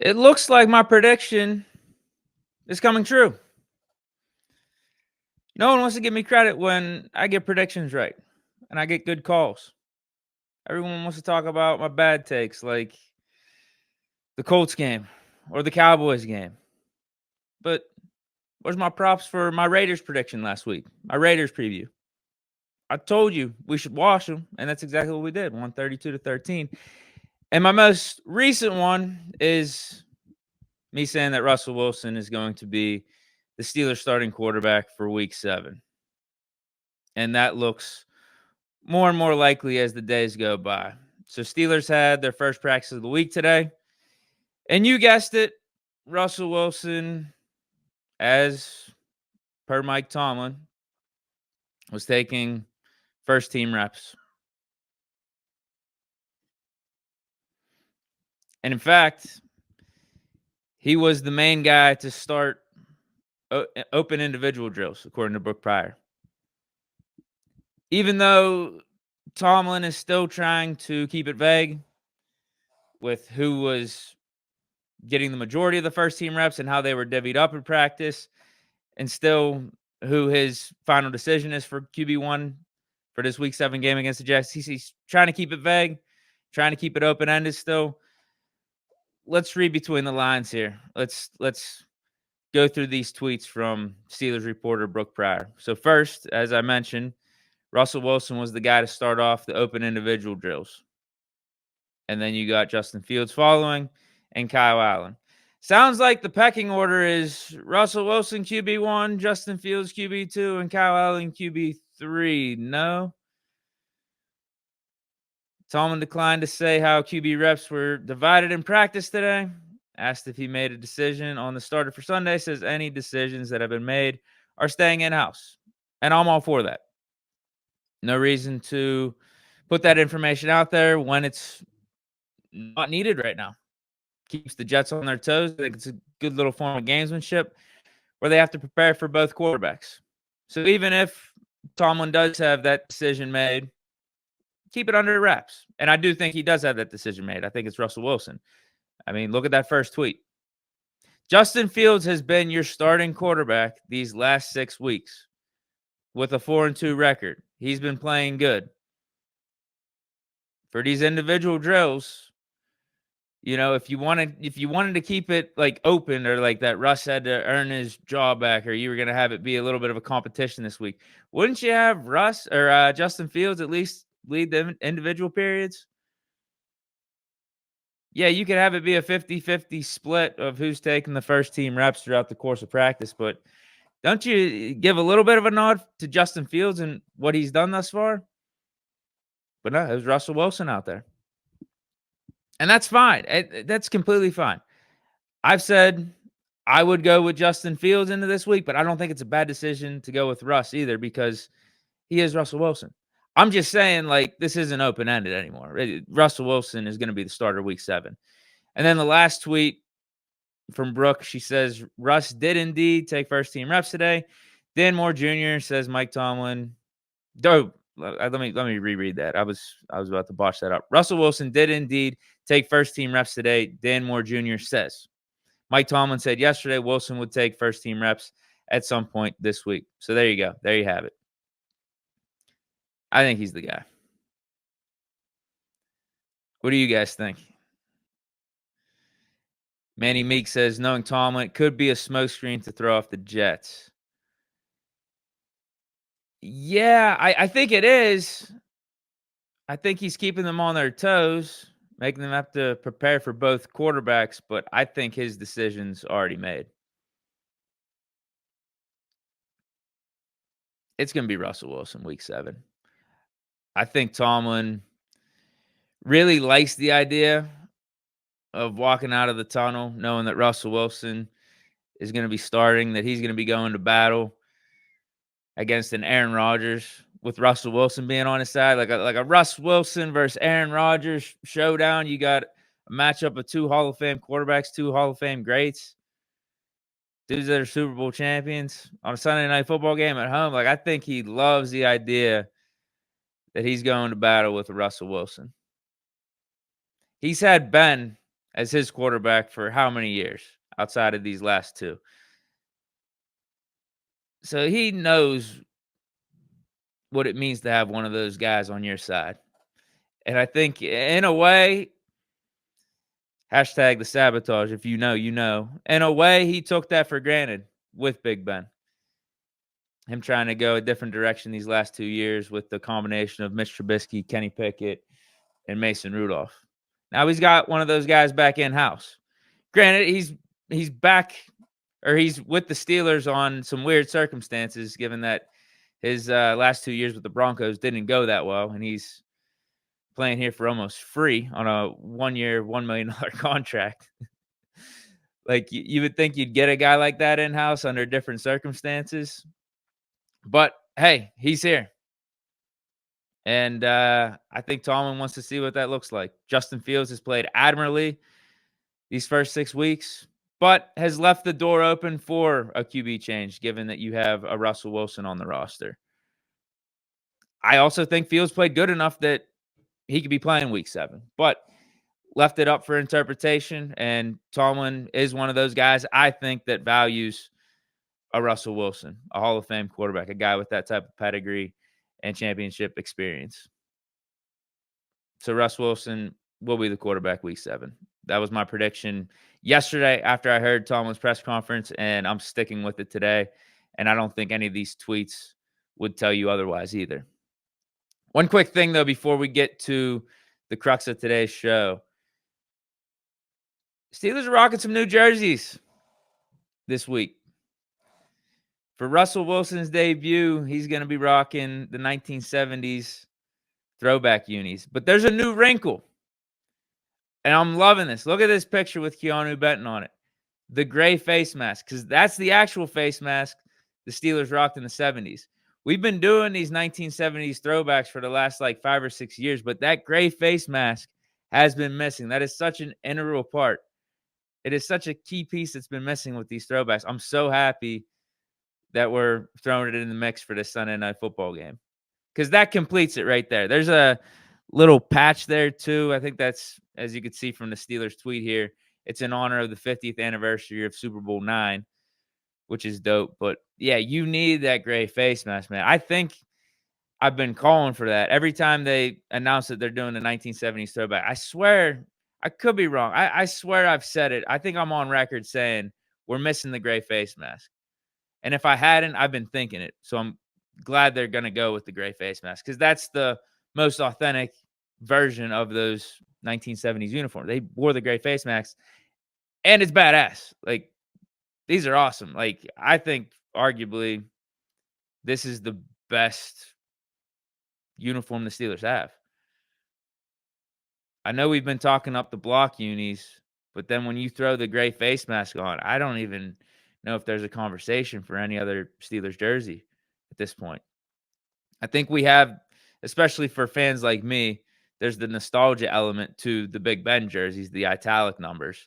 It looks like my prediction is coming true. No one wants to give me credit when I get predictions right and I get good calls. Everyone wants to talk about my bad takes, like the Colts game or the Cowboys game. But where's my props for my Raiders prediction last week? My Raiders preview. I told you we should wash them, and that's exactly what we did, 132-13. And my most recent one is me saying that Russell Wilson is going to be the Steelers starting quarterback for week 7. And that looks more and more likely as the days go by. So Steelers had their first practice of the week today. And you guessed it, Russell Wilson, as per Mike Tomlin, was taking first team reps. And in fact, he was the main guy to start open individual drills, according to Brooke Pryor. Even though Tomlin is still trying to keep it vague with who was getting the majority of the first team reps and how they were divvied up in practice, and still who his final decision is for QB1 for this week 7 game against the Jets. He's trying to keep it vague, trying to keep it open-ended still. Let's read between the lines here. Let's go through these tweets from Steelers reporter Brooke Pryor. So first, as I mentioned, Russell Wilson was the guy to start off the open individual drills. And then you got Justin Fields following and Kyle Allen. Sounds like the pecking order is Russell Wilson QB1, Justin Fields QB2, and Kyle Allen QB3. No? Tomlin declined to say how QB reps were divided in practice today. Asked if he made a decision on the starter for Sunday. Says any decisions that have been made are staying in-house. And I'm all for that. No reason to put that information out there when it's not needed right now. Keeps the Jets on their toes. I think it's a good little form of gamesmanship where they have to prepare for both quarterbacks. So even if Tomlin does have that decision made, keep it under wraps. And I do think he does have that decision made. I think it's Russell Wilson. I mean, look at that first tweet. Justin Fields has been your starting quarterback these last 6 weeks with a 4-2 record. He's been playing good. For these individual drills, you know, if you wanted to keep it like open, or like that Russ had to earn his job back, or you were going to have it be a little bit of a competition this week, wouldn't you have Russ or Justin Fields at least lead the individual periods? Yeah, you could have it be a 50-50 split of who's taking the first team reps throughout the course of practice, but don't you give a little bit of a nod to Justin Fields and what he's done thus far? But no, it was Russell Wilson out there. And that's fine. That's completely fine. I've said I would go with Justin Fields into this week, but I don't think it's a bad decision to go with Russ either, because he is Russell Wilson. I'm just saying, like, this isn't open-ended anymore. Russell Wilson is going to be the starter week 7. And then the last tweet from Brooke, she says, Russ did indeed take first-team reps today. Dan Moore Jr. says Mike Tomlin. Let me reread that. I was about to botch that up. Russell Wilson did indeed take first-team reps today. Dan Moore Jr. says. Mike Tomlin said yesterday Wilson would take first-team reps at some point this week. So there you go. There you have it. I think he's the guy. What do you guys think? Manny Meek says, knowing Tomlin, it could be a smokescreen to throw off the Jets. Yeah, I think it is. I think he's keeping them on their toes, making them have to prepare for both quarterbacks, but I think his decision's already made. It's going to be Russell Wilson week 7. I think Tomlin really likes the idea of walking out of the tunnel knowing that Russell Wilson is going to be starting, that he's going to be going to battle against an Aaron Rodgers with Russell Wilson being on his side, like a Russ Wilson versus Aaron Rodgers showdown. You got a matchup of 2 Hall of Fame quarterbacks, 2 Hall of Fame greats, dudes that are Super Bowl champions on a Sunday night football game at home. Like, I think he loves the idea that he's going to battle with Russell Wilson. He's had Ben as his quarterback for how many years outside of these last two. So he knows what it means to have one of those guys on your side. And I think in a way, hashtag the sabotage, if you know, you know. In a way, he took that for granted with Big Ben. Him trying to go a different direction these last 2 years with the combination of Mitch Trubisky, Kenny Pickett, and Mason Rudolph. Now he's got one of those guys back in-house. Granted, he's back, or he's with the Steelers on some weird circumstances, given that his last 2 years with the Broncos didn't go that well, and he's playing here for almost free on a 1-year, $1 million contract. Like, you would think you'd get a guy like that in-house under different circumstances. But, hey, he's here. And I think Tomlin wants to see what that looks like. Justin Fields has played admirably these first 6 weeks, but has left the door open for a QB change, given that you have a Russell Wilson on the roster. I also think Fields played good enough that he could be playing week 7, but left it up for interpretation. And Tomlin is one of those guys, I think, that values a Russell Wilson, a Hall of Fame quarterback, a guy with that type of pedigree and championship experience. So Russ Wilson will be the quarterback week 7. That was my prediction yesterday after I heard Tomlin's press conference, and I'm sticking with it today. And I don't think any of these tweets would tell you otherwise either. One quick thing, though, before we get to the crux of today's show. Steelers are rocking some new jerseys this week. For Russell Wilson's debut, he's going to be rocking the 1970s throwback unis. But there's a new wrinkle. And I'm loving this. Look at this picture with Keanu Benton on it. The gray face mask, because that's the actual face mask the Steelers rocked in the 70s. We've been doing these 1970s throwbacks for the last 5 or 6 years, but that gray face mask has been missing. That is such an integral part. It is such a key piece that's been missing with these throwbacks. I'm so happy that we're throwing it in the mix for this Sunday night football game, because that completes it right there. There's a little patch there too. I think that's, as you can see from the Steelers tweet here, it's in honor of the 50th anniversary of Super Bowl IX, which is dope. But yeah, you need that gray face mask, man. I think I've been calling for that every time they announce that they're doing the 1970s throwback. I swear, I could be wrong. I swear I've said it. I think I'm on record saying we're missing the gray face mask. And if I hadn't, I've been thinking it. So I'm glad they're going to go with the gray face mask, because that's the most authentic version of those 1970s uniforms. They wore the gray face masks, and it's badass. These are awesome. I think arguably this is the best uniform the Steelers have. I know we've been talking up the block unis, but then when you throw the gray face mask on, I don't even know if there's a conversation for any other Steelers jersey at this point. I think we have, especially for fans like me, there's the nostalgia element to the Big Ben jerseys, the italic numbers.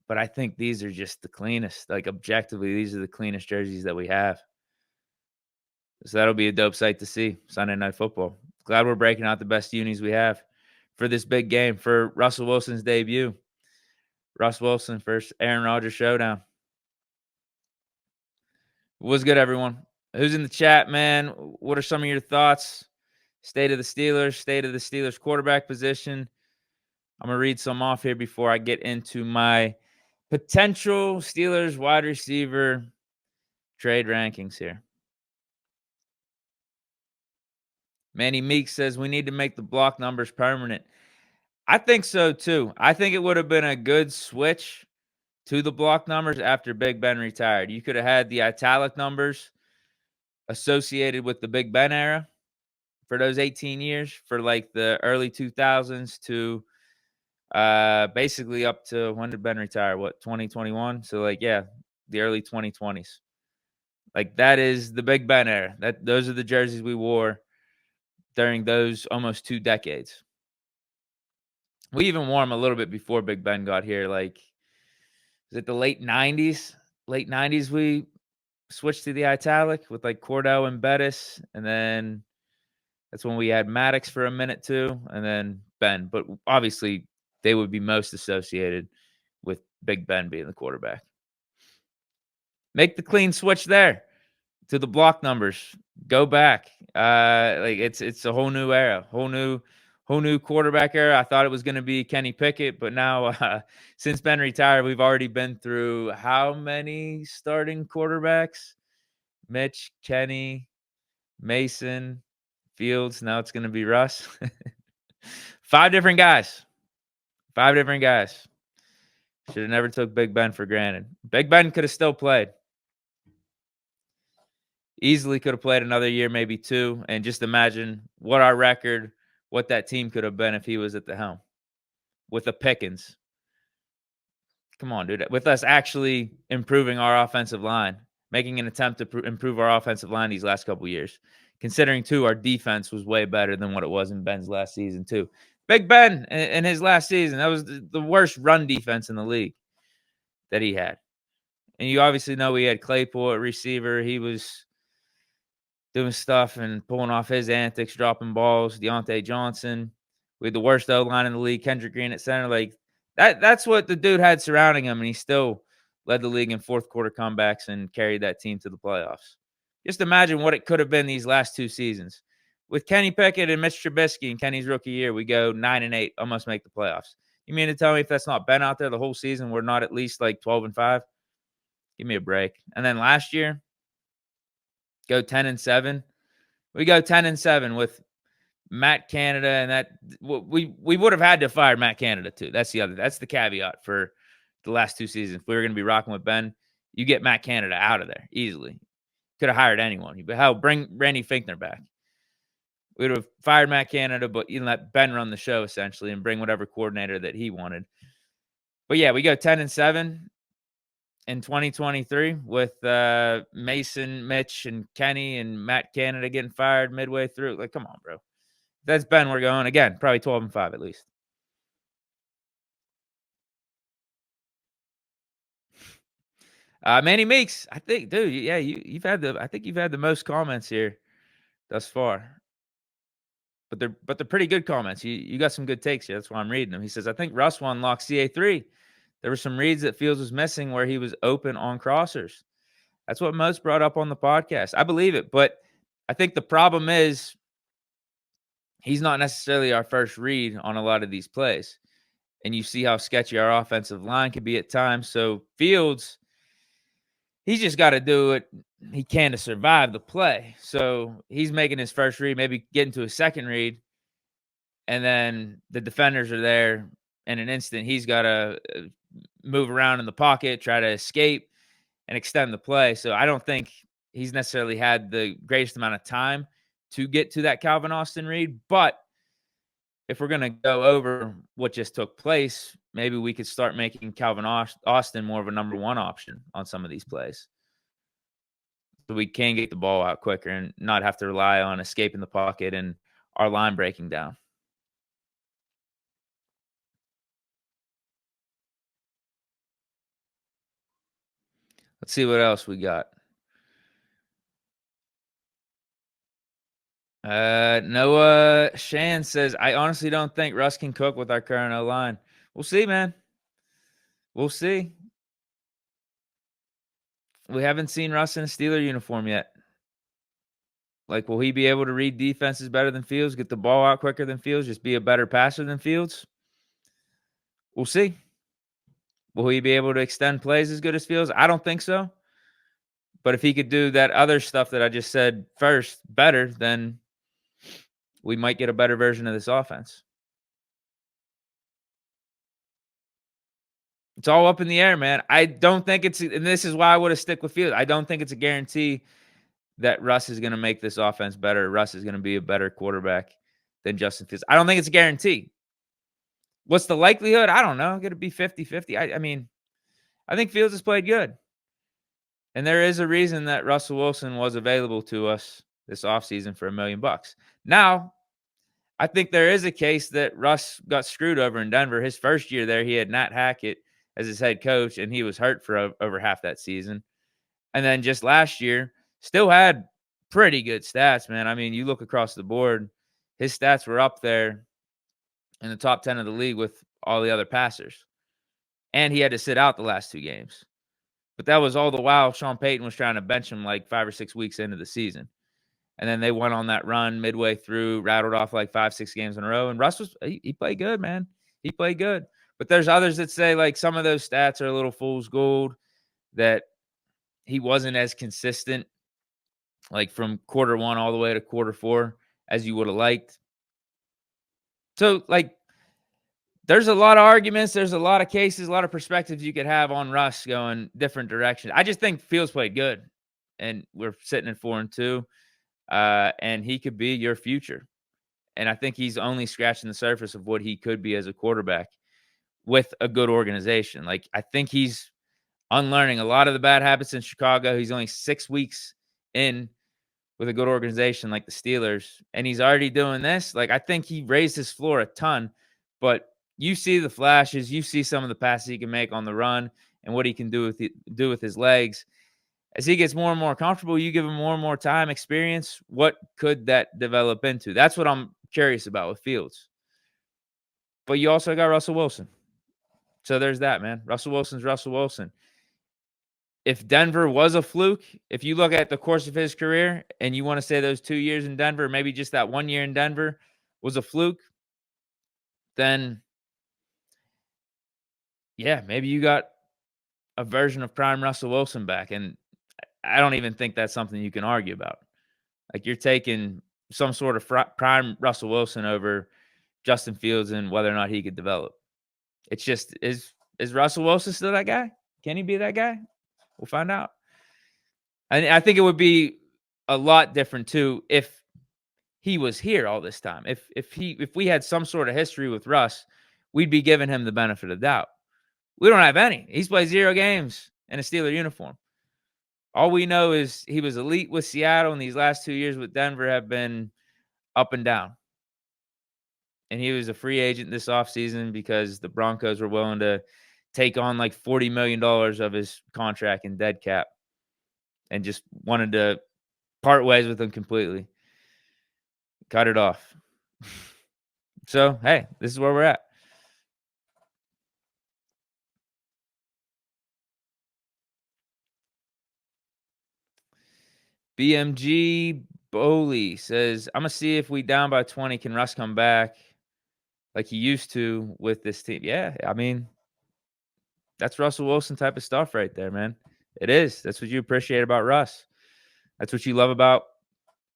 But I think these are just the cleanest. Objectively, these are the cleanest jerseys that we have. So that'll be a dope sight to see Sunday Night Football. Glad we're breaking out the best unis we have for this big game, for Russell Wilson's debut. Russ Wilson versus Aaron Rodgers showdown. What's good, everyone? Who's in the chat, man? What are some of your thoughts? State of the Steelers quarterback position. I'm going to read some off here before I get into my potential Steelers wide receiver trade rankings here. Manny Meek says we need to make the block numbers permanent. I think so too. I think it would have been a good switch to the block numbers after Big Ben retired. You could have had the italic numbers associated with the Big Ben era for those 18 years, for the early 2000s to basically up to, when did Ben retire? 2021? So the early 2020s. That is the Big Ben era. Those are the jerseys we wore during those almost 2 decades. We even wore them a little bit before Big Ben got here. Is it the late 90s? Late 90s we switched to the italic with Cordell and Bettis, and then that's when we had Maddox for a minute too, and then Ben. But obviously they would be most associated with Big Ben being the quarterback. Make the clean switch there to the block numbers. Go back. Like it's a whole new era, whole new quarterback era. I thought it was going to be Kenny Pickett, but now since Ben retired, we've already been through how many starting quarterbacks? Mitch, Kenny, Mason, Fields. Now it's going to be Russ. 5 different guys. 5 different guys. Should have never took Big Ben for granted. Big Ben could have still played. Easily could have played another year, maybe 2. And just imagine what our record, what that team could have been if he was at the helm with a Pickens. Come on, dude. With us actually improving our offensive line, making an attempt to improve our offensive line these last couple years. Considering, too, our defense was way better than what it was in Ben's last season, too. Big Ben in his last season, that was the worst run defense in the league that he had. And you obviously know we had Claypool at receiver. He was doing stuff and pulling off his antics, dropping balls. Deontay Johnson. We had the worst O-line in the league. Kendrick Green at center. Like, that's what the dude had surrounding him, and he still led the league in fourth quarter comebacks and carried that team to the playoffs. Just imagine what it could have been these last 2 seasons. With Kenny Pickett and Mitch Trubisky in Kenny's rookie year, we go 9-8, almost make the playoffs. You mean to tell me if that's not Ben out there the whole season, we're not at least like 12-5? Give me a break. And then last year, go 10-7. We go 10-7 with Matt Canada, and that we would have had to fire Matt Canada too. That's the caveat for the last 2 seasons. If we were going to be rocking with Ben, you get Matt Canada out of there easily. Could have hired anyone. But hell, bring Randy Finkner back. We would have fired Matt Canada, but you let Ben run the show essentially and bring whatever coordinator that he wanted. But yeah, we go 10-7 in 2023 with Mason, Mitch, and Kenny and Matt Canada getting fired midway through. Like, come on, bro. If that's Ben, we're going again, probably 12-5 at least. Manny Meeks, I think, dude, yeah, you've had the most comments here thus far. But they're pretty good comments. You got some good takes here. That's why I'm reading them. He says, I think Russ will unlock CA3. There were some reads that Fields was missing where he was open on crossers. That's what most brought up on the podcast. I believe it, but I think the problem is he's not necessarily our first read on a lot of these plays. And you see how sketchy our offensive line can be at times. So Fields, he's just got to do it he can to survive the play. So he's making his first read, maybe getting to a second read, and then the defenders are there in an instant. He's got to move around in the pocket, try to escape, and extend the play. So I don't think he's necessarily had the greatest amount of time to get to that Calvin Austin read. But if we're going to go over what just took place, maybe we could start making Calvin Austin more of a number 1 option on some of these plays. So we can get the ball out quicker and not have to rely on escaping the pocket and our line breaking down. Let's see what else we got. Noah Shan says, I honestly don't think Russ can cook with our current O-line. We'll see, man. We'll see. We haven't seen Russ in a Steeler uniform yet. Like, will he be able to read defenses better than Fields, get the ball out quicker than Fields, just be a better passer than Fields? We'll see. Will he be able to extend plays as good as Fields? I don't think so. But if he could do that other stuff that I just said first better, then we might get a better version of this offense. It's all up in the air, man. I don't think it's, and this is why I would have stick with Fields. I don't think it's a guarantee that Russ is going to make this offense better. Russ is going to be a better quarterback than Justin Fields. I don't think it's a guarantee. What's the likelihood? I don't know. Going to be 50-50. I mean, I think Fields has played good. And there is a reason that Russell Wilson was available to us this offseason for $1 million. Now, I think there is a case that Russ got screwed over in Denver. His first year there, he had Nat Hackett as his head coach, and he was hurt for over half that season. And then just last year, still had pretty good stats, man. I mean, you look across the board, his stats were up there in the top 10 of the league with all the other passers. And he had to sit out the last 2 games. But that was all the while Sean Payton was trying to bench him like 5 or 6 weeks into the season. And then they went on that run midway through, rattled off like 5, 6 games in a row. And Russ he played good, man. He played good. But there's others that say like some of those stats are a little fool's gold, that he wasn't as consistent like from quarter 1 all the way to quarter 4 as you would have liked. So like there's a lot of arguments, there's a lot of cases, a lot of perspectives you could have on Russ going different directions. I just think Fields played good, and we're sitting at 4-2, and he could be your future. And I think he's only scratching the surface of what he could be as a quarterback with a good organization. Like, I think he's unlearning a lot of the bad habits in Chicago. He's only 6 weeks in with a good organization like the Steelers, and he's already doing this. Like, I think he raised his floor a ton, but you see the flashes, you see some of the passes he can make on the run and what he can do with his legs. As he gets more and more comfortable, you give him more and more time, experience. What could that develop into? That's what I'm curious about with Fields. But you also got Russell Wilson. So there's that, man. Russell Wilson's Russell Wilson. If Denver was a fluke, if you look at the course of his career and you want to say those 2 years in Denver, maybe just that 1 year in Denver was a fluke, then yeah, maybe you got a version of prime Russell Wilson back. And I don't even think that's something you can argue about. Like, you're taking some sort of prime Russell Wilson over Justin Fields and whether or not he could develop. It's just, is Russell Wilson still that guy? Can he be that guy? We'll find out. And I think it would be a lot different too if he was here all this time. If we had some sort of history with Russ, we'd be giving him the benefit of doubt. We don't have any. He's played 0 games in a Steeler uniform. All we know is he was elite with Seattle, and these last 2 years with Denver have been up and down. And he was a free agent this offseason because the Broncos were willing to take on like $40 million of his contract in dead cap and just wanted to part ways with him completely. Cut it off. So, hey, this is where we're at. BMG Bowley says, I'm going to see if we down by 20, can Russ come back like he used to with this team? Yeah, I mean, that's Russell Wilson type of stuff right there, man. It is. That's what you appreciate about Russ. That's what you love about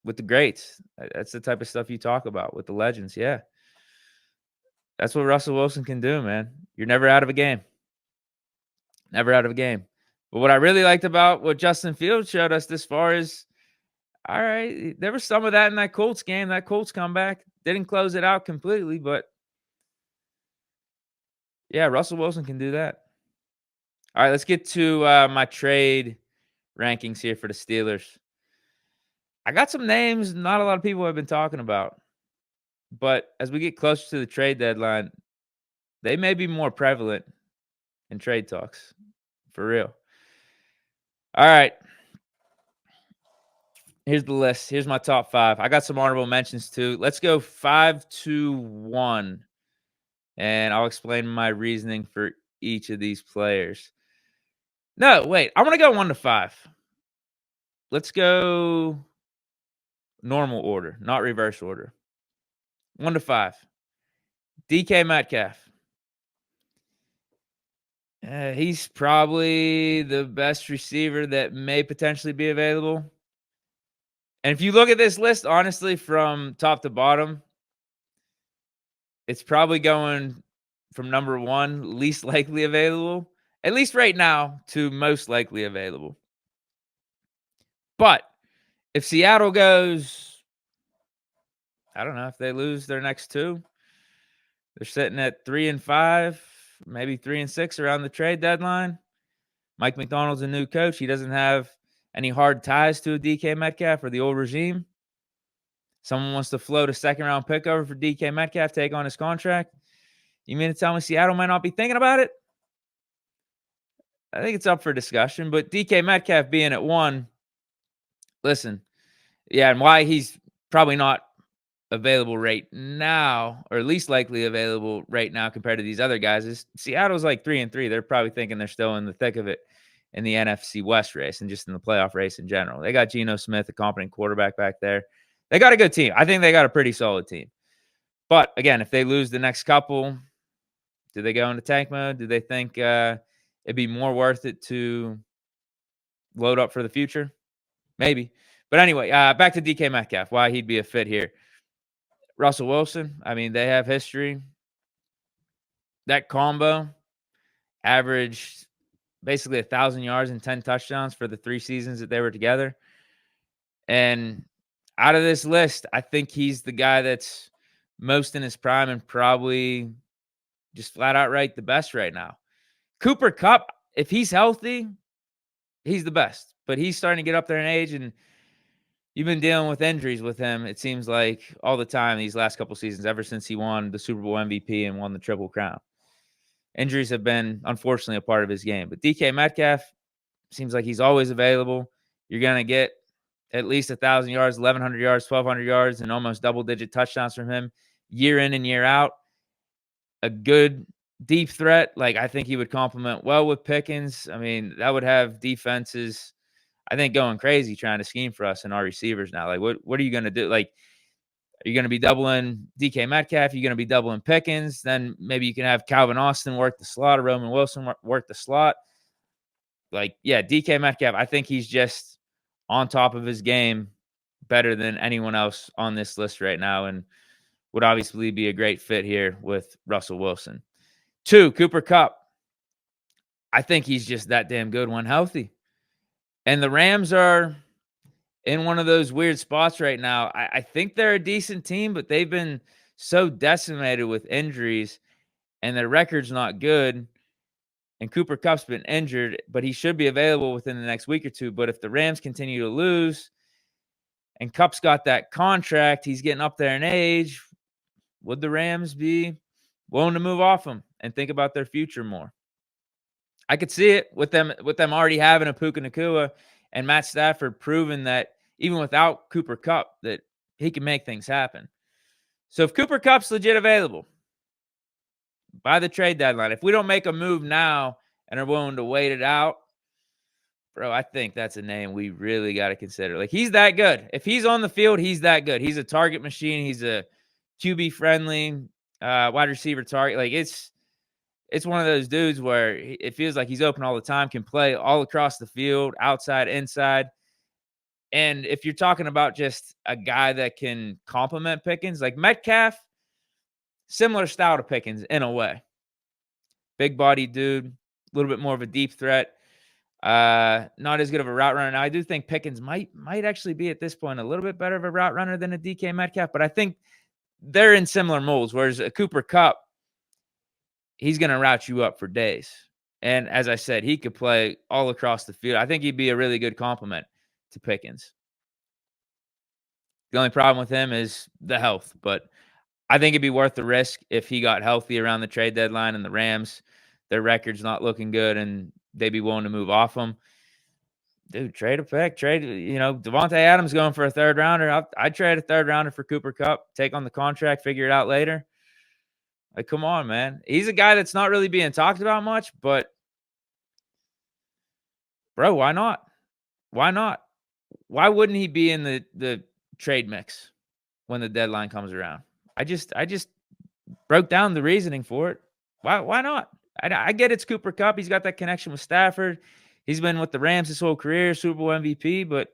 with the greats. That's the type of stuff you talk about with the legends. Yeah. That's what Russell Wilson can do, man. You're never out of a game. Never out of a game. But what I really liked about what Justin Fields showed us this far is, all right, there was some of that in that Colts game, that Colts comeback. Didn't close it out completely, but yeah, Russell Wilson can do that. All right, let's get to my trade rankings here for the Steelers. I got some names not a lot of people have been talking about, but as we get closer to the trade deadline, they may be more prevalent in trade talks. For real. All right. Here's the list. Here's my top 5. I got some honorable mentions too. Let's go 5-1. And I'll explain my reasoning for each of these players. No, wait. I'm going to go 1-5. Let's go normal order, not reverse order. 1-5. DK Metcalf. He's probably the best receiver that may potentially be available. And if you look at this list, honestly, from top to bottom, it's probably going from number 1, least likely available, at least right now, to most likely available. But if Seattle goes, I don't know, if they lose their next 2, they're sitting at 3-5, maybe 3-6 around the trade deadline. Mike McDonald's a new coach. He doesn't have any hard ties to a DK Metcalf or the old regime. Someone wants to float a second-round pick over for DK Metcalf, take on his contract. You mean to tell me Seattle might not be thinking about it? I think it's up for discussion, but DK Metcalf being at 1, listen, yeah, and why he's probably not available right now, or least likely available right now compared to these other guys, is Seattle's like 3-3. They're probably thinking they're still in the thick of it in the NFC West race and just in the playoff race in general. They got Geno Smith, a competent quarterback back there. They got a good team. I think they got a pretty solid team. But again, if they lose the next couple, do they go into tank mode? Do they think it'd be more worth it to load up for the future? Maybe. But anyway, back to DK Metcalf, why he'd be a fit here. Russell Wilson, I mean, they have history. That combo averaged basically 1,000 yards and 10 touchdowns for the 3 seasons that they were together. And out of this list, I think he's the guy that's most in his prime and probably just flat out right the best right now. Cooper Kupp, if he's healthy, he's the best. But he's starting to get up there in age, and you've been dealing with injuries with him, it seems like, all the time these last couple seasons, ever since he won the Super Bowl MVP and won the Triple Crown. Injuries have been, unfortunately, a part of his game. But DK Metcalf seems like he's always available. You're going to get at least 1,000 yards, 1,100 yards, 1,200 yards, and almost double-digit touchdowns from him year in and year out. A good deep threat. Like, I think he would complement well with Pickens. I mean, that would have defenses, I think, going crazy trying to scheme for us and our receivers now. Like, what are you going to do? Like, are you going to be doubling DK Metcalf? Are you going to be doubling Pickens? Then maybe you can have Calvin Austin work the slot or Roman Wilson work the slot. Like, yeah, DK Metcalf, I think he's just on top of his game, better than anyone else on this list right now, and would obviously be a great fit here with Russell Wilson. 2, Cooper Kupp. I think he's just that damn good when healthy. And the Rams are in one of those weird spots right now. I think they're a decent team, but they've been so decimated with injuries, and their record's not good. And Cooper Kupp's been injured, but he should be available within the next week or two. But if the Rams continue to lose and Kupp's got that contract, he's getting up there in age, would the Rams be willing to move off him and think about their future more? I could see it with them already having a Puka Nacua and Matt Stafford proving that even without Cooper Kupp, that he can make things happen. So if Cooper Kupp's legit available by the trade deadline, if we don't make a move now and are willing to wait it out, bro, I think that's a name we really got to consider. Like, he's that good. If he's on the field, he's that good. He's a target machine. He's a QB friendly wide receiver target. Like, it's one of those dudes where it feels like he's open all the time, can play all across the field, outside, inside. And if you're talking about just a guy that can complement Pickens, like Metcalf, similar style to Pickens in a way. Big body dude, a little bit more of a deep threat. Not as good of a route runner. Now, I do think Pickens might actually be at this point a little bit better of a route runner than a DK Metcalf, but I think they're in similar molds. Whereas a Cooper Kupp, he's going to route you up for days. And as I said, he could play all across the field. I think he'd be a really good complement to Pickens. The only problem with him is the health, but I think it'd be worth the risk if he got healthy around the trade deadline and the Rams, their record's not looking good and they'd be willing to move off him. Dude, trade a pick. Devontae Adams going for a 3rd rounder. I'd trade a 3rd rounder for Cooper Kupp, take on the contract, figure it out later. Like, come on, man. He's a guy that's not really being talked about much, but bro, why not? Why not? Why wouldn't he be in the trade mix when the deadline comes around? I just broke down the reasoning for it. Why not? I get it's Cooper Kupp. He's got that connection with Stafford. He's been with the Rams his whole career, Super Bowl MVP, but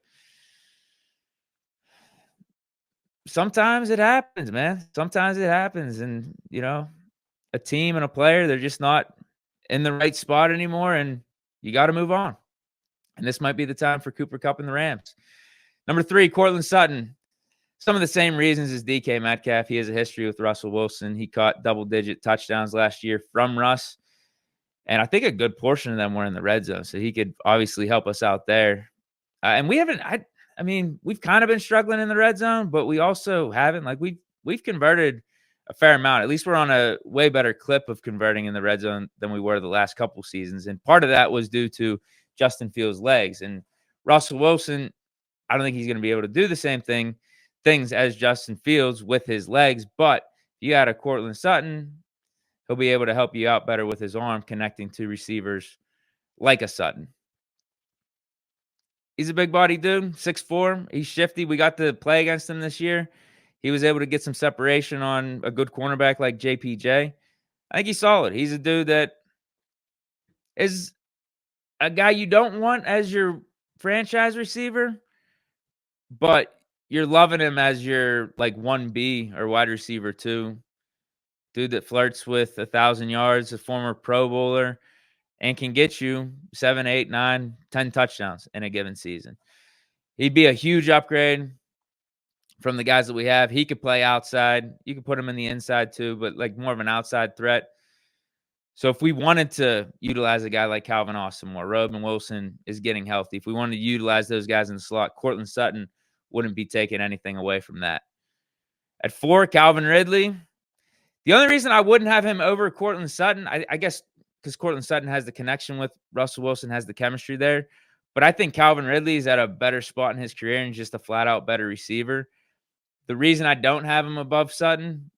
sometimes it happens, man. Sometimes it happens. And, a team and a player, they're just not in the right spot anymore, and you got to move on. And this might be the time for Cooper Kupp and the Rams. Number 3, Courtland Sutton. Some of the same reasons as DK Metcalf. He has a history with Russell Wilson. He caught double-digit touchdowns last year from Russ. And I think a good portion of them were in the red zone. So he could obviously help us out there. And we haven't, we've kind of been struggling in the red zone, but we also haven't. Like, we've converted a fair amount. At least we're on a way better clip of converting in the red zone than we were the last couple seasons. And part of that was due to Justin Fields' legs. And Russell Wilson, I don't think he's going to be able to do the same thing things as Justin Fields with his legs. But if you got a Cortland Sutton, he'll be able to help you out better with his arm connecting to receivers like a Sutton. He's a big body dude, 6'4". He's shifty. We got to play against him this year. He was able to get some separation on a good cornerback like JPJ. I think he's solid. He's a dude that is a guy you don't want as your franchise receiver, but you're loving him as your like 1B or wide receiver too. Dude that flirts with 1,000 yards, a former Pro Bowler, and can get you 7, 8, 9, 10 touchdowns in a given season. He'd be a huge upgrade from the guys that we have. He could play outside. You could put him in the inside too, but like more of an outside threat. So if we wanted to utilize a guy like Calvin Austin more, Roman Wilson is getting healthy. If we wanted to utilize those guys in the slot, Cortland Sutton wouldn't be taking anything away from that. At 4, Calvin Ridley. The only reason I wouldn't have him over Cortland Sutton, I guess because Cortland Sutton has the connection with Russell Wilson, has the chemistry there. But I think Calvin Ridley is at a better spot in his career and just a flat-out better receiver. The reason I don't have him above Sutton,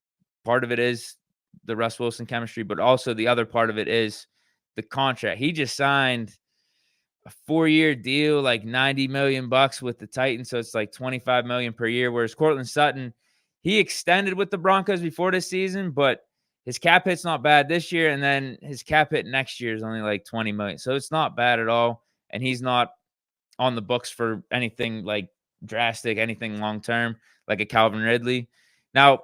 part of it is the Russ Wilson chemistry, but also the other part of it is the contract. He just signed a 4-year deal, like $90 million with the Titans. So it's like $25 million per year. Whereas Cortland Sutton, he extended with the Broncos before this season, but his cap hit's not bad this year. And then his cap hit next year is only like $20 million. So it's not bad at all. And he's not on the books for anything like drastic, anything long-term, like a Calvin Ridley. Now,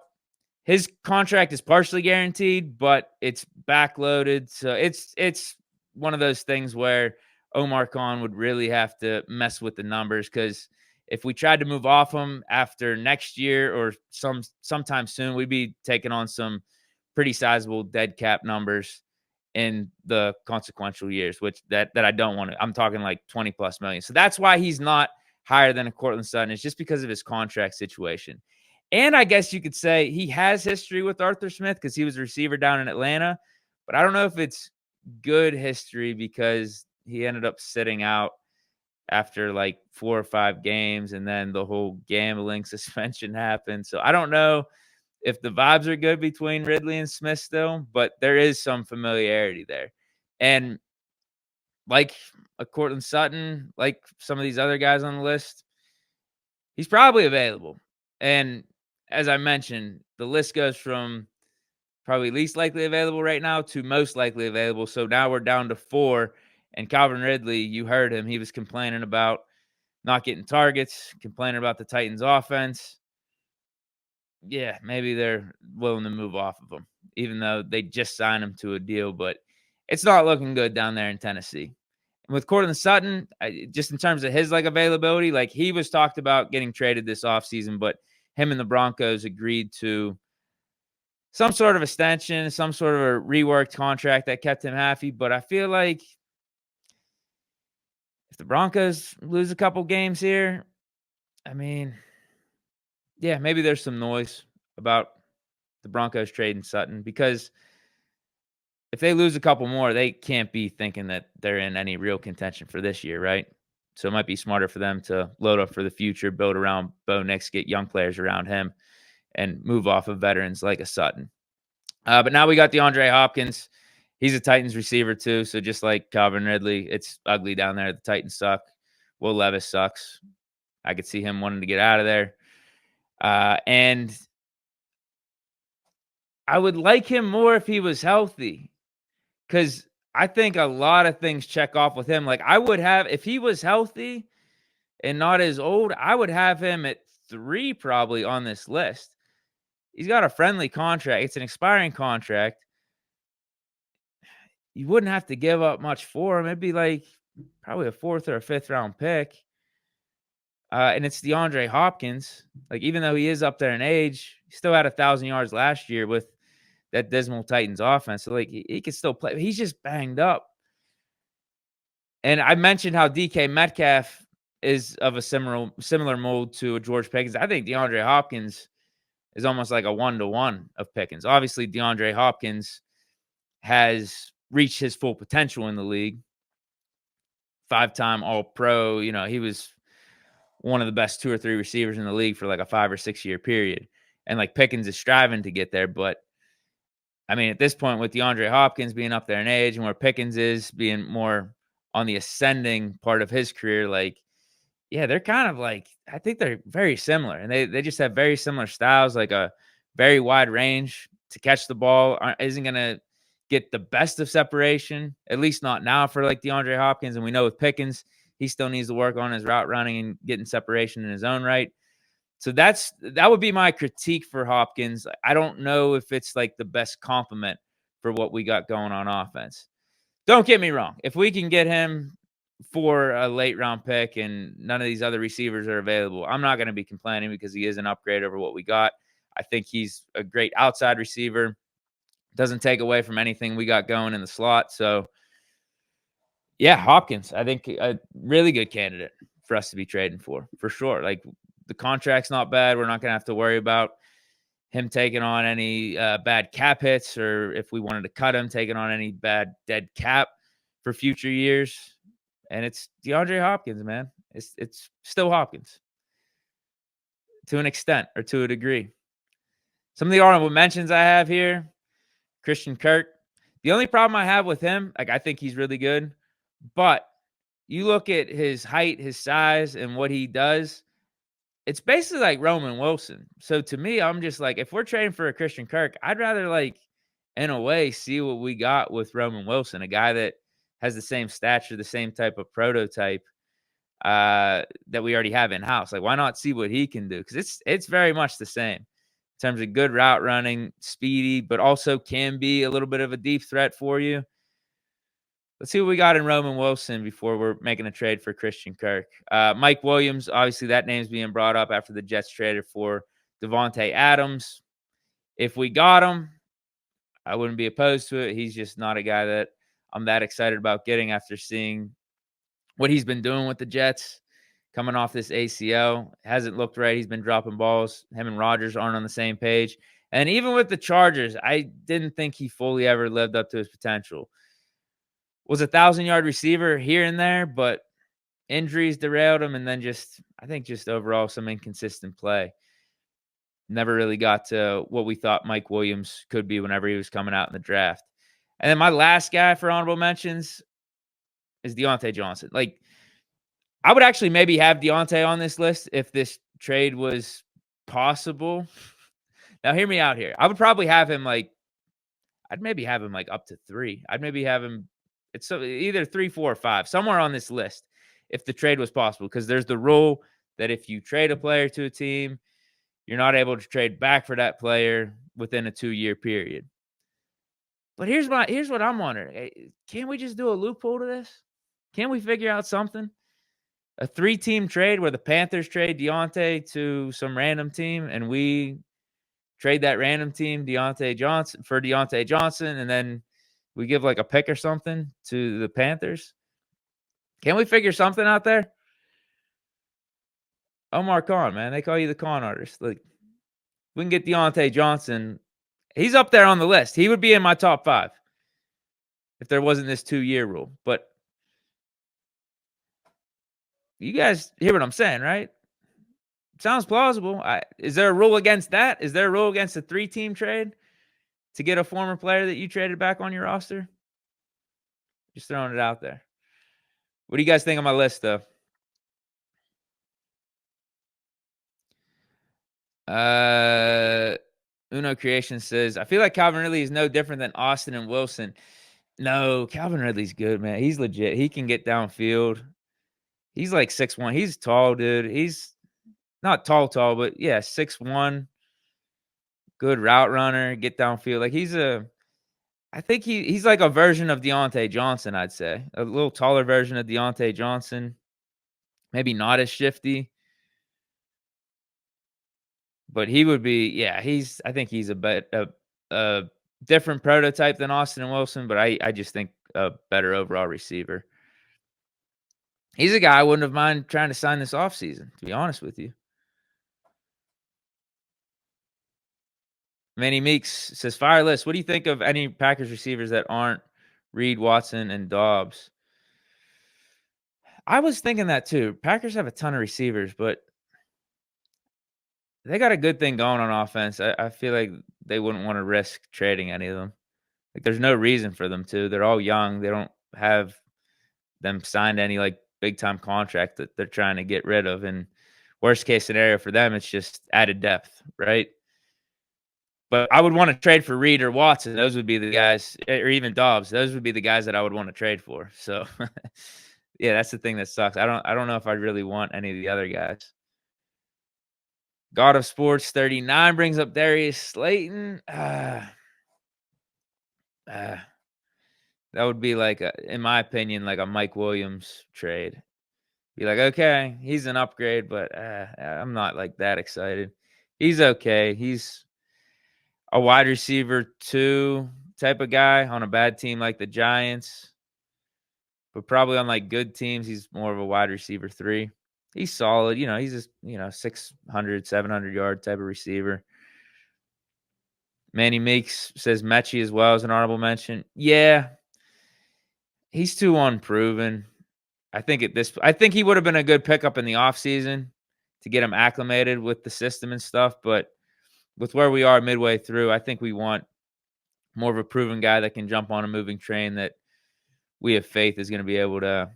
his contract is partially guaranteed, but it's backloaded. So it's one of those things where Omar Khan would really have to mess with the numbers, because if we tried to move off him after next year or sometime soon, we'd be taking on some pretty sizable dead cap numbers in the consequential years, which that I don't want to. I'm talking like 20 plus million. So that's why he's not higher than a Cortland Sutton. It's just because of his contract situation. And I guess you could say he has history with Arthur Smith because he was a receiver down in Atlanta. But I don't know if it's good history because he ended up sitting out after like 4 or 5 games, and then the whole gambling suspension happened. So I don't know if the vibes are good between Ridley and Smith still, but there is some familiarity there. And like a Cortland Sutton, like some of these other guys on the list, he's probably available. And as I mentioned, the list goes from probably least likely available right now to most likely available. So now we're down to 4. And Calvin Ridley, you heard him. He was complaining about not getting targets, complaining about the Titans offense. Yeah, maybe they're willing to move off of him, even though they just signed him to a deal. But it's not looking good down there in Tennessee. And with Cortland Sutton, just in terms of his like availability, like he was talked about getting traded this offseason, but him and the Broncos agreed to some sort of extension, some sort of a reworked contract that kept him happy. But I feel like if the Broncos lose a couple games here, I mean, yeah, maybe there's some noise about the Broncos trading Sutton, because if they lose a couple more, they can't be thinking that they're in any real contention for this year, right? So it might be smarter for them to load up for the future, build around Bo Nix, get young players around him, and move off of veterans like a Sutton. But now we got DeAndre Hopkins. He's a Titans receiver too. So just like Calvin Ridley, it's ugly down there. The Titans suck. Will Levis sucks. I could see him wanting to get out of there. And I would like him more if he was healthy, because I think a lot of things check off with him. Like I would have, if he was healthy and not as old, I would have him at 3 probably on this list. He's got a friendly contract. It's an expiring contract. You wouldn't have to give up much for him. It'd be like probably a 4th or a 5th round pick. And it's DeAndre Hopkins. Like, even though he is up there in age, he still had 1,000 yards last year with that dismal Titans offense. So, like, he could still play. He's just banged up. And I mentioned how DK Metcalf is of a similar mold to George Pickens. I think DeAndre Hopkins is almost like a 1-to-1 of Pickens. Obviously, DeAndre Hopkins has reached his full potential in the league. 5-time All-Pro. You know, he was one of the best 2 or 3 receivers in the league for like a 5 or 6 year period. And like Pickens is striving to get there. But I mean, at this point, with DeAndre Hopkins being up there in age and where Pickens is being more on the ascending part of his career, like, yeah, they're kind of like, I think they're very similar, and they just have very similar styles, like a very wide range to catch the ball. Isn't gonna get the best of separation, at least not now for like DeAndre Hopkins. And we know with Pickens, he still needs to work on his route running and getting separation in his own right. So that would be my critique for Hopkins. I don't know if it's like the best compliment for what we got going on offense. Don't get me wrong. If we can get him for a late round pick and none of these other receivers are available, I'm not going to be complaining because he is an upgrade over what we got. I think he's a great outside receiver. Doesn't take away from anything we got going in the slot. So, yeah, Hopkins, I think a really good candidate for us to be trading for sure. Like, the contract's not bad. We're not going to have to worry about him taking on any bad cap hits, or if we wanted to cut him, taking on any bad dead cap for future years. And it's DeAndre Hopkins, man. It's still Hopkins to an extent or to a degree. Some of the honorable mentions I have here: Christian Kirk. The only problem I have with him, like, I think he's really good, but you look at his height, his size, and what he does, it's basically like Roman Wilson. So to me, I'm just like, if we're trading for a Christian Kirk, I'd rather, like, in a way, see what we got with Roman Wilson, a guy that has the same stature, the same type of prototype that we already have in house. Like, why not see what he can do? Because it's very much the same in terms of good route running, speedy, but also can be a little bit of a deep threat for you. Let's see what we got in Roman Wilson before we're making a trade for Christian Kirk. Mike Williams, obviously that name's being brought up after the Jets traded for Devontae Adams. If we got him, I wouldn't be opposed to it. He's just not a guy that I'm that excited about getting after seeing what he's been doing with the Jets coming off this ACL. Hasn't looked right. He's been dropping balls. Him and Rodgers aren't on the same page. And even with the Chargers, I didn't think he fully ever lived up to his potential. Was a 1,000-yard receiver here and there, but injuries derailed him, and then I think overall some inconsistent play. Never really got to what we thought Mike Williams could be whenever he was coming out in the draft. And then my last guy for honorable mentions is Deontay Johnson. Like, I would actually maybe have Deontay on this list if this trade was possible. Now, hear me out here. I would probably have him I'd maybe have him up to 3. I'd maybe have him, it's either 3, 4, or 5, somewhere on this list if the trade was possible. Because there's the rule that if you trade a player to a team, you're not able to trade back for that player within a 2-year period. But here's what I'm wondering. Can't we just do a loophole to this? Can't we figure out something? A 3-team trade where the Panthers trade Deontay to some random team, and we trade that random team Deontay Johnson, and then we give like a pick or something to the Panthers. Can we figure something out there? Omar Khan, man. They call you the con artist. Like, we can get Deontay Johnson. He's up there on the list. He would be in my top 5 if there wasn't this 2-year rule. But you guys hear what I'm saying, right? Sounds plausible. Is there a rule against that? Is there a rule against a 3-team trade to get a former player that you traded back on your roster? Just throwing it out there. What do you guys think on my list, though? Uno Creation says, I feel like Calvin Ridley is no different than Austin and Wilson. No, Calvin Ridley's good, man. He's legit. He can get downfield. He's like 6'1". He's tall, dude. He's not tall, but yeah, 6'1". Good route runner, get downfield. Like, I think he's like a version of Deontay Johnson, I'd say. A little taller version of Deontay Johnson. Maybe not as shifty. But he would be, yeah, I think he's a different prototype than Austin and Wilson, but I just think a better overall receiver. He's a guy I wouldn't have mind trying to sign this offseason, to be honest with you. Manny Meeks says, fire list. What do you think of any Packers receivers that aren't Reed, Watson, and Dobbs? I was thinking that too. Packers have a ton of receivers, but they got a good thing going on offense. I feel like they wouldn't wanna risk trading any of them. Like, there's no reason for them to. They're all young. They don't have them signed any, like, big time contract that they're trying to get rid of, and worst case scenario for them, it's just added depth, right? But I would wanna trade for Reed or Watson. Those would be the guys, or even Dobbs. Those would be the guys that I would wanna trade for. So, yeah, that's the thing that sucks. I don't know if I really want any of the other guys. God of Sports 39 brings up Darius Slayton. Ah, that would be like in my opinion, like a Mike Williams trade. Be like, okay, he's an upgrade, but I'm not like that excited. He's okay. He's a wide receiver 2 type of guy on a bad team like the Giants, but probably on like good teams, he's more of a wide receiver 3. He's solid. He's just, 600, 700-yard type of receiver. Manny Meeks says Mechie as well as an honorable mention. Yeah, he's too unproven. I think he would have been a good pickup in the offseason to get him acclimated with the system and stuff, but with where we are midway through, I think we want more of a proven guy that can jump on a moving train that we have faith is going to be able to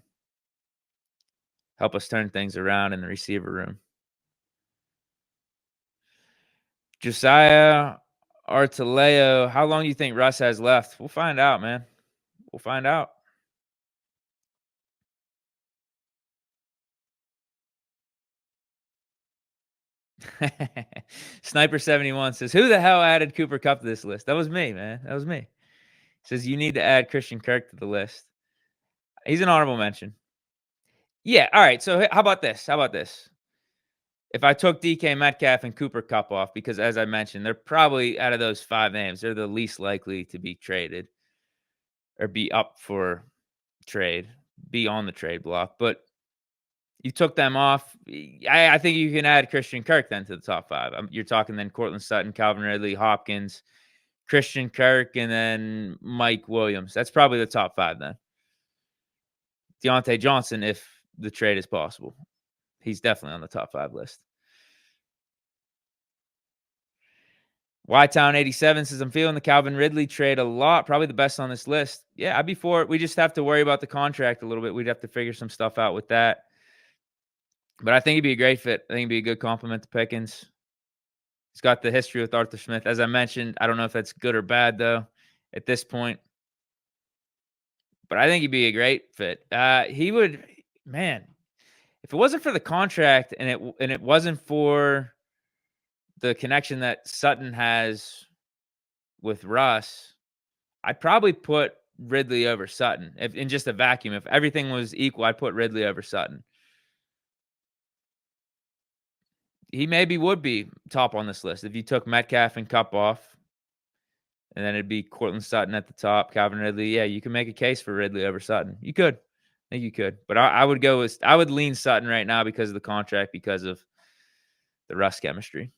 help us turn things around in the receiver room. Josiah Artileo, how long do you think Russ has left? We'll find out, man. We'll find out. Sniper 71 says, "Who the hell added Cooper Kupp to this list?" That was me, man. That was me. Says you need to add Christian Kirk to the list. He's an honorable mention. Yeah. All right. So how about this? How about this? If I took DK Metcalf and Cooper Kupp off, because as I mentioned, they're probably out of those 5 names, they're the least likely to be traded or be up for trade, be on the trade block. But you took them off. I think you can add Christian Kirk then to the top 5. You're talking then Cortland Sutton, Calvin Ridley, Hopkins, Christian Kirk, and then Mike Williams. That's probably the top 5 then. Deontay Johnson, if the trade is possible. He's definitely on the top 5 list. Y-Town 87 says, "I'm feeling the Calvin Ridley trade a lot. Probably the best on this list." Yeah, I'd be for it. We just have to worry about the contract a little bit. We'd have to figure some stuff out with that. But I think he'd be a great fit. I think he'd be a good compliment to Pickens. He's got the history with Arthur Smith. As I mentioned, I don't know if that's good or bad, though, at this point. But I think he'd be a great fit. He would, man, if it wasn't for the contract and it wasn't for the connection that Sutton has with Russ, I'd probably put Ridley over Sutton. If in just a vacuum, if everything was equal, I'd put Ridley over Sutton. He maybe would be top on this list if you took Metcalf and Kupp off, and then it'd be Cortland Sutton at the top, Calvin Ridley. Yeah, you can make a case for Ridley over Sutton. You could. I think you could. But I would lean Sutton right now because of the contract, because of the Russ chemistry.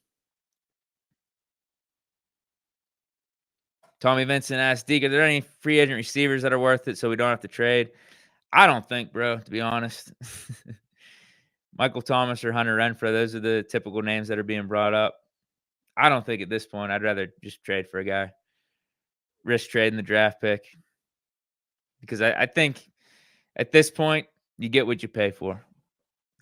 Tommy Vincent asked, "Deke, are there any free agent receivers that are worth it so we don't have to trade?" I don't think, bro, to be honest. Michael Thomas or Hunter Renfrow, those are the typical names that are being brought up. I don't think at this point. I'd rather just trade for a guy. Risk trading the draft pick. Because I think at this point, you get what you pay for.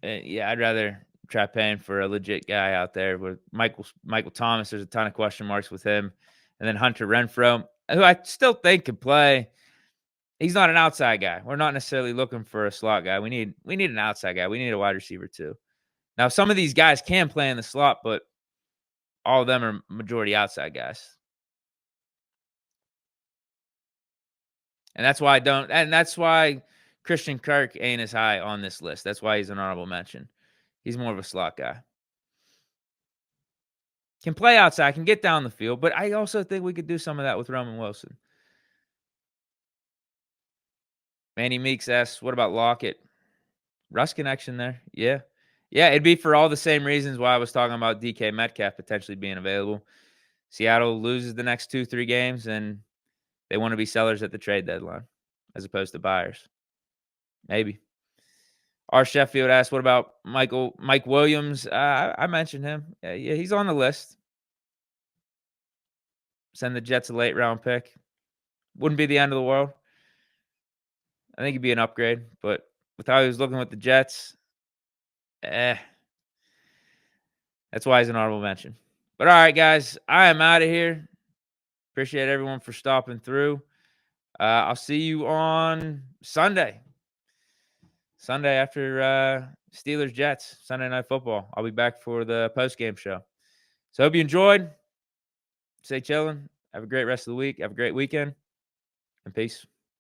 Yeah, I'd rather try paying for a legit guy out there. With Michael Thomas, there's a ton of question marks with him. And then Hunter Renfrow, who I still think can play. He's not an outside guy. We're not necessarily looking for a slot guy. We need an outside guy. We need a wide receiver too. Now, some of these guys can play in the slot, but all of them are majority outside guys. And that's why Christian Kirk ain't as high on this list. That's why he's an honorable mention. He's more of a slot guy. Can play outside, can get down the field, but I also think we could do some of that with Roman Wilson. Manny Meeks asks, "What about Lockett?" Russ connection there. Yeah. Yeah, it'd be for all the same reasons why I was talking about DK Metcalf potentially being available. Seattle loses the next 2-3 games, and they want to be sellers at the trade deadline as opposed to buyers. Maybe. R. Sheffield asked, "What about Mike Williams?" I mentioned him. Yeah, he's on the list. Send the Jets a late round pick. Wouldn't be the end of the world. I think it'd be an upgrade, but with how he was looking with the Jets, eh, that's why he's an honorable mention. But all right, guys, I am out of here. Appreciate everyone for stopping through. I'll see you on Sunday. Sunday after Steelers Jets, Sunday Night Football. I'll be back for the post game show. So hope you enjoyed. Stay chilling. Have a great rest of the week. Have a great weekend. And peace.